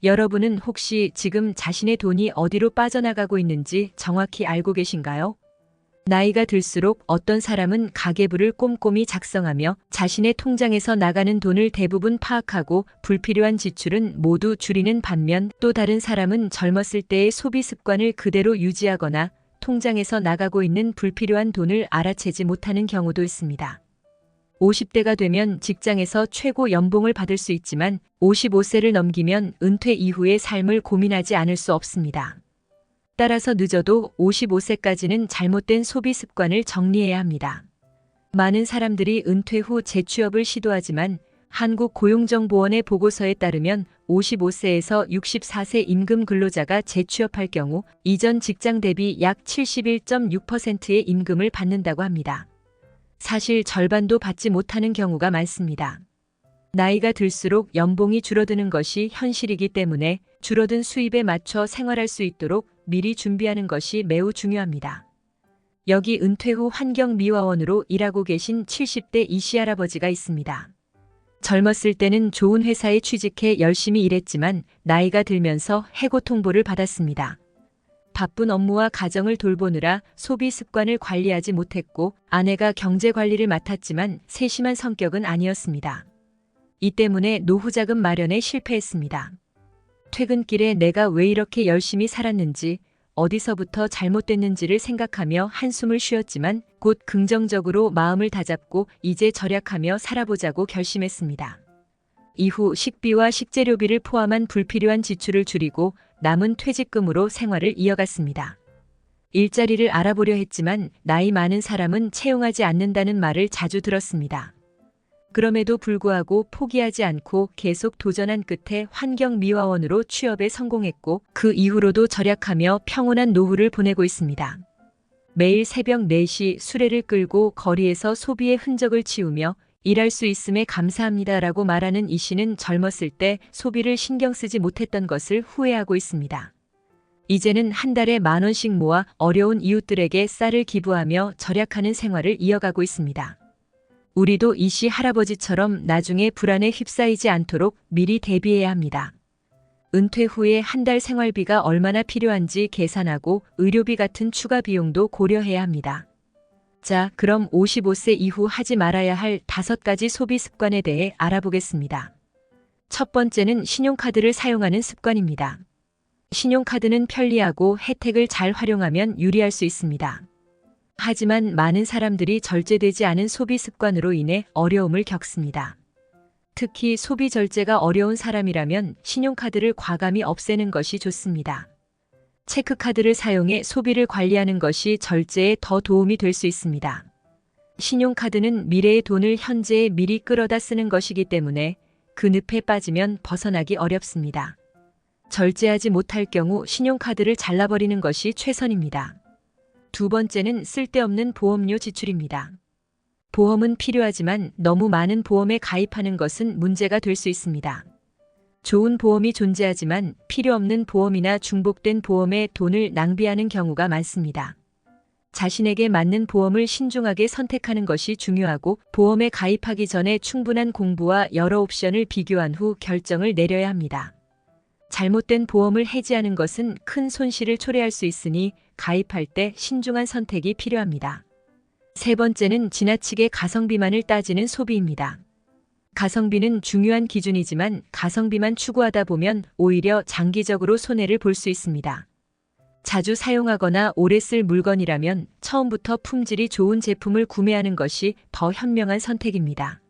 여러분은 혹시 지금 자신의 돈이 어디로 빠져나가고 있는지 정확히 알고 계신가요? 나이가 들수록 어떤 사람은 가계부를 꼼꼼히 작성하며 자신의 통장에서 나가는 돈을 대부분 파악하고 불필요한 지출은 모두 줄이는 반면, 또 다른 사람은 젊었을 때의 소비 습관을 그대로 유지하거나 통장에서 나가고 있는 불필요한 돈을 알아채지 못하는 경우도 있습니다. 50대가 되면 직장에서 최고 연봉을 받을 수 있지만 55세를 넘기면 은퇴 이후의 삶을 고민하지 않을 수 없습니다. 따라서 늦어도 55세까지는 잘못된 소비 습관을 정리해야 합니다. 많은 사람들이 은퇴 후 재취업을 시도하지만 한국고용정보원의 보고서에 따르면 55세에서 64세 임금 근로자가 재취업할 경우 이전 직장 대비 약 71.6%의 임금을 받는다고 합니다. 사실 절반도 받지 못하는 경우가 많습니다. 나이가 들수록 연봉이 줄어드는 것이 현실이기 때문에 줄어든 수입에 맞춰 생활할 수 있도록 미리 준비하는 것이 매우 중요합니다. 여기 은퇴 후 환경미화원으로 일하고 계신 70대 이씨 할아버지가 있습니다. 젊었을 때는 좋은 회사에 취직해 열심히 일했지만 나이가 들면서 해고 통보를 받았습니다. 바쁜 업무와 가정을 돌보느라 소비 습관을 관리하지 못했고 아내가 경제 관리를 맡았지만 세심한 성격은 아니었습니다. 이 때문에 노후 자금 마련에 실패했습니다. 퇴근길에 내가 왜 이렇게 열심히 살았는지, 어디서부터 잘못됐는지를 생각하며 한숨을 쉬었지만 곧 긍정적으로 마음을 다잡고 이제 절약하며 살아보자고 결심했습니다. 이후 식비와 식재료비를 포함한 불필요한 지출을 줄이고 남은 퇴직금으로 생활을 이어갔습니다. 일자리를 알아보려 했지만 나이 많은 사람은 채용하지 않는다는 말을 자주 들었습니다. 그럼에도 불구하고 포기하지 않고 계속 도전한 끝에 환경미화원으로 취업에 성공했고 그 이후로도 절약하며 평온한 노후를 보내고 있습니다. 매일 새벽 4시 수레를 끌고 거리에서 소비의 흔적을 치우며 일할 수 있음에 감사합니다라고 말하는 이 씨는 젊었을 때 소비를 신경 쓰지 못했던 것을 후회하고 있습니다. 이제는 한 달에 10,000원씩 모아 어려운 이웃들에게 쌀을 기부하며 절약하는 생활을 이어가고 있습니다. 우리도 이 씨 할아버지처럼 나중에 불안에 휩싸이지 않도록 미리 대비해야 합니다. 은퇴 후에 한 달 생활비가 얼마나 필요한지 계산하고 의료비 같은 추가 비용도 고려해야 합니다. 자, 그럼 55세 이후 하지 말아야 할 5가지 소비 습관에 대해 알아보겠습니다. 첫 번째는 신용카드를 사용하는 습관입니다. 신용카드는 편리하고 혜택을 잘 활용하면 유리할 수 있습니다. 하지만 많은 사람들이 절제되지 않은 소비 습관으로 인해 어려움을 겪습니다. 특히 소비 절제가 어려운 사람이라면 신용카드를 과감히 없애는 것이 좋습니다. 체크카드를 사용해 소비를 관리하는 것이 절제에 더 도움이 될 수 있습니다. 신용카드는 미래의 돈을 현재에 미리 끌어다 쓰는 것이기 때문에 그 늪에 빠지면 벗어나기 어렵습니다. 절제하지 못할 경우 신용카드를 잘라버리는 것이 최선입니다. 두 번째는 쓸데없는 보험료 지출입니다. 보험은 필요하지만 너무 많은 보험에 가입하는 것은 문제가 될 수 있습니다. 좋은 보험이 존재하지만 필요 없는 보험이나 중복된 보험에 돈을 낭비하는 경우가 많습니다. 자신에게 맞는 보험을 신중하게 선택하는 것이 중요하고 보험에 가입하기 전에 충분한 공부와 여러 옵션을 비교한 후 결정을 내려야 합니다. 잘못된 보험을 해지하는 것은 큰 손실을 초래할 수 있으니 가입할 때 신중한 선택이 필요합니다. 세 번째는 지나치게 가성비만을 따지는 소비입니다. 가성비는 중요한 기준이지만 가성비만 추구하다 보면 오히려 장기적으로 손해를 볼 수 있습니다. 자주 사용하거나 오래 쓸 물건이라면 처음부터 품질이 좋은 제품을 구매하는 것이 더 현명한 선택입니다.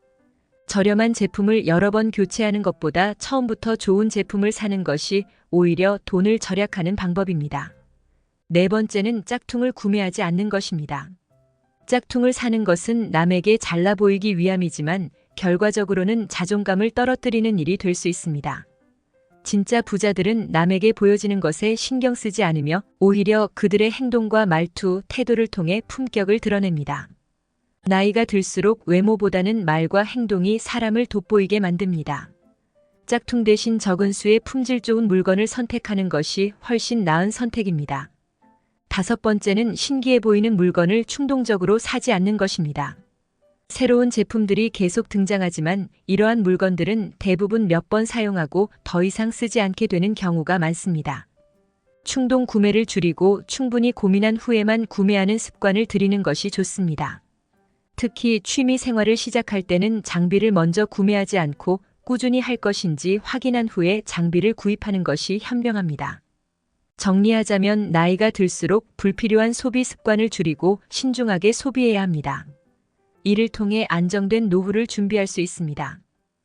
저렴한 제품을 여러 번 교체하는 것보다 처음부터 좋은 제품을 사는 것이 오히려 돈을 절약하는 방법입니다. 네 번째는 짝퉁을 구매하지 않는 것입니다. 짝퉁을 사는 것은 남에게 잘나 보이기 위함이지만 결과적으로는 자존감을 떨어뜨리는 일이 될 수 있습니다. 진짜 부자들은 남에게 보여지는 것에 신경 쓰지 않으며 오히려 그들의 행동과 말투, 태도를 통해 품격을 드러냅니다. 나이가 들수록 외모보다는 말과 행동이 사람을 돋보이게 만듭니다. 짝퉁 대신 적은 수의 품질 좋은 물건을 선택하는 것이 훨씬 나은 선택입니다. 다섯 번째는 신기해 보이는 물건을 충동적으로 사지 않는 것입니다. 새로운 제품들이 계속 등장하지만 이러한 물건들은 대부분 몇 번 사용하고 더 이상 쓰지 않게 되는 경우가 많습니다. 충동 구매를 줄이고 충분히 고민한 후에만 구매하는 습관을 들이는 것이 좋습니다. 특히 취미 생활을 시작할 때는 장비를 먼저 구매하지 않고 꾸준히 할 것인지 확인한 후에 장비를 구입하는 것이 현명합니다. 정리하자면 나이가 들수록 불필요한 소비 습관을 줄이고 신중하게 소비해야 합니다. 이를 통해 안정된 노후를 준비할 수 있습니다.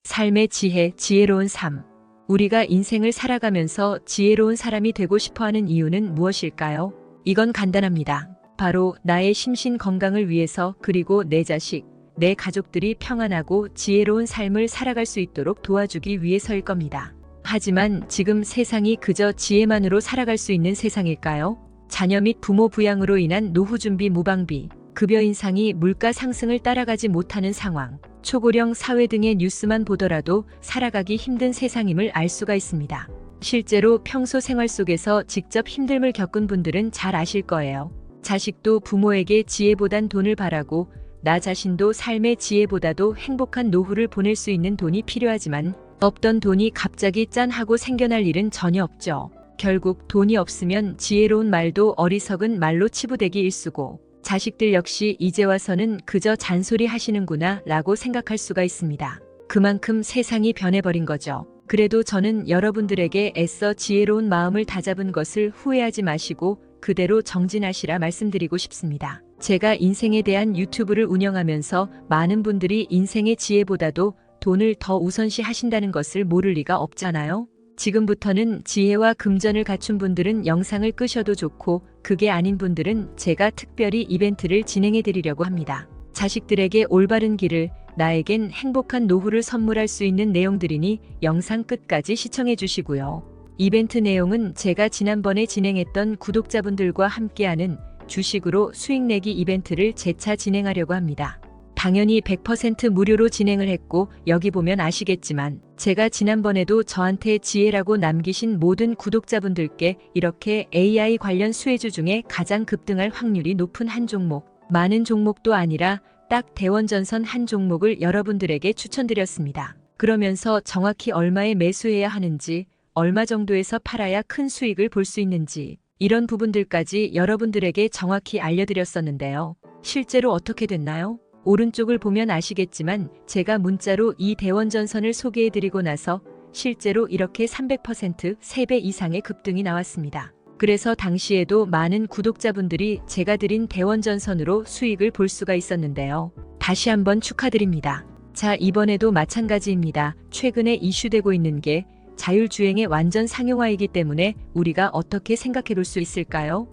삶의 지혜, 지혜로운 삶. 우리가 인생을 살아가면서 지혜로운 사람이 되고 싶어하는 이유는 무엇일까요? 이건 간단합니다. 바로 나의 심신 건강을 위해서, 그리고 내 자식, 내 가족들이 평안하고 지혜로운 삶을 살아갈 수 있도록 도와주기 위해서일 겁니다. 하지만 지금 세상이 그저 지혜만으로 살아갈 수 있는 세상일까요? 자녀 및 부모 부양으로 인한 노후 준비 무방비, 급여 인상이 물가 상승을 따라가지 못하는 상황, 초고령 사회 등의 뉴스만 보더라도 살아가기 힘든 세상임을 알 수가 있습니다. 실제로 평소 생활 속에서 직접 힘듦을 겪은 분들은 잘 아실 거예요. 자식도 부모에게 지혜보단 돈을 바라고 나 자신도 삶의 지혜보다도 행복한 노후를 보낼 수 있는 돈이 필요하지만 없던 돈이 갑자기 짠 하고 생겨날 일은 전혀 없죠. 결국 돈이 없으면 지혜로운 말도 어리석은 말로 치부되기 일쑤고 자식들 역시 이제 와서는 그저 잔소리 하시는구나 라고 생각할 수가 있습니다. 그만큼 세상이 변해버린 거죠. 그래도 저는 여러분들에게 애써 지혜로운 마음을 다잡은 것을 후회하지 마시고 그대로 정진하시라 말씀드리고 싶습니다. 제가 인생에 대한 유튜브를 운영하면서 많은 분들이 인생의 지혜보다도 돈을 더 우선시 하신다는 것을 모를 리가 없잖아요. 지금부터는 지혜와 금전을 갖춘 분들은 영상을 끄셔도 좋고 그게 아닌 분들은 제가 특별히 이벤트를 진행해 드리려고 합니다. 자식들에게 올바른 길을, 나에겐 행복한 노후를 선물할 수 있는 내용들이니 영상 끝까지 시청해 주시고요. 이벤트 내용은 제가 지난번에 진행했던 구독자분들과 함께하는 주식으로 수익 내기 이벤트를 재차 진행하려고 합니다. 당연히 100% 무료로 진행을 했고 여기 보면 아시겠지만 제가 지난번에도 저한테 지혜라고 남기신 모든 구독자분들께 이렇게 AI 관련 수혜주 중에 가장 급등할 확률이 높은 한 종목, 많은 종목도 아니라 딱 대원전선 한 종목을 여러분들에게 추천드렸습니다. 그러면서 정확히 얼마에 매수해야 하는지, 얼마 정도에서 팔아야 큰 수익을 볼 수 있는지 이런 부분들까지 여러분들에게 정확히 알려드렸었는데요. 실제로 어떻게 됐나요? 오른쪽을 보면 아시겠지만 제가 문자로 이 대원전선을 소개해드리고 나서 실제로 이렇게 300% 3배 이상의 급등이 나왔습니다. 그래서 당시에도 많은 구독자분들이 제가 드린 대원전선으로 수익을 볼 수가 있었는데요. 다시 한번 축하드립니다. 자, 이번에도 마찬가지입니다. 최근에 이슈되고 있는 게 자율주행의 완전 상용화이기 때문에 우리가 어떻게 생각해 볼 수 있을까요?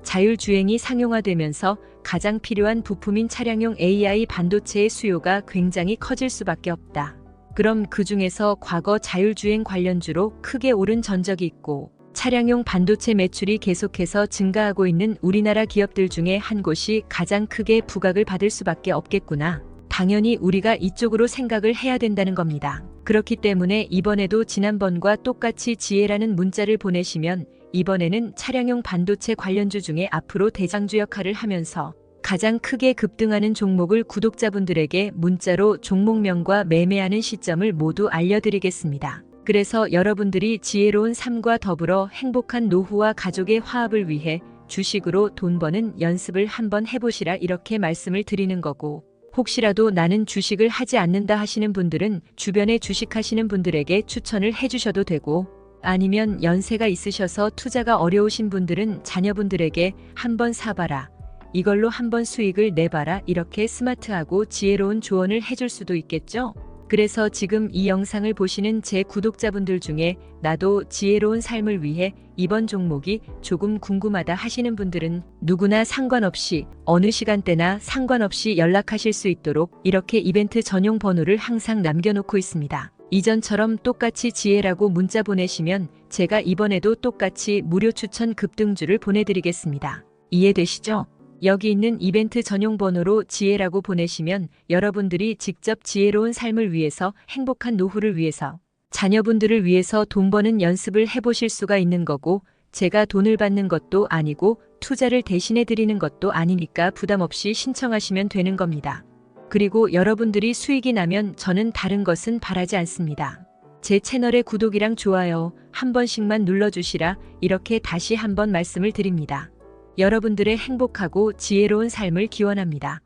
자율주행이 상용화되면서 가장 필요한 부품인 차량용 AI 반도체의 수요가 굉장히 커질 수밖에 없다. 그럼 그 중에서 과거 자율주행 관련주로 크게 오른 전적이 있고 차량용 반도체 매출이 계속해서 증가하고 있는 우리나라 기업들 중에 한 곳이 가장 크게 부각을 받을 수밖에 없겠구나. 당연히 우리가 이쪽으로 생각을 해야 된다는 겁니다. 그렇기 때문에 이번에도 지난번과 똑같이 지혜라는 문자를 보내시면 이번에는 차량용 반도체 관련주 중에 앞으로 대장주 역할을 하면서 가장 크게 급등하는 종목을 구독자분들에게 문자로 종목명과 매매하는 시점을 모두 알려드리겠습니다. 그래서 여러분들이 지혜로운 삶과 더불어 행복한 노후와 가족의 화합을 위해 주식으로 돈 버는 연습을 한번 해보시라 이렇게 말씀을 드리는 거고, 혹시라도 나는 주식을 하지 않는다 하시는 분들은 주변에 주식하시는 분들에게 추천을 해주셔도 되고, 아니면 연세가 있으셔서 투자가 어려우신 분들은 자녀분들에게 한번 사봐라, 이걸로 한번 수익을 내봐라 이렇게 스마트하고 지혜로운 조언을 해줄 수도 있겠죠? 그래서 지금 이 영상을 보시는 제 구독자분들 중에 나도 지혜로운 삶을 위해 이번 종목이 조금 궁금하다 하시는 분들은 누구나 상관없이 어느 시간대나 상관없이 연락하실 수 있도록 이렇게 이벤트 전용 번호를 항상 남겨놓고 있습니다. 이전처럼 똑같이 지혜라고 문자 보내시면 제가 이번에도 똑같이 무료 추천 급등주를 보내드리겠습니다. 이해되시죠? 여기 있는 이벤트 전용 번호로 지혜라고 보내시면 여러분들이 직접 지혜로운 삶을 위해서, 행복한 노후를 위해서, 자녀분들을 위해서 돈 버는 연습을 해보실 수가 있는 거고, 제가 돈을 받는 것도 아니고 투자를 대신해 드리는 것도 아니니까 부담 없이 신청하시면 되는 겁니다. 그리고 여러분들이 수익이 나면 저는 다른 것은 바라지 않습니다. 제 채널의 구독이랑 좋아요 한 번씩만 눌러주시라 이렇게 다시 한번 말씀을 드립니다. 여러분들의 행복하고 지혜로운 삶을 기원합니다.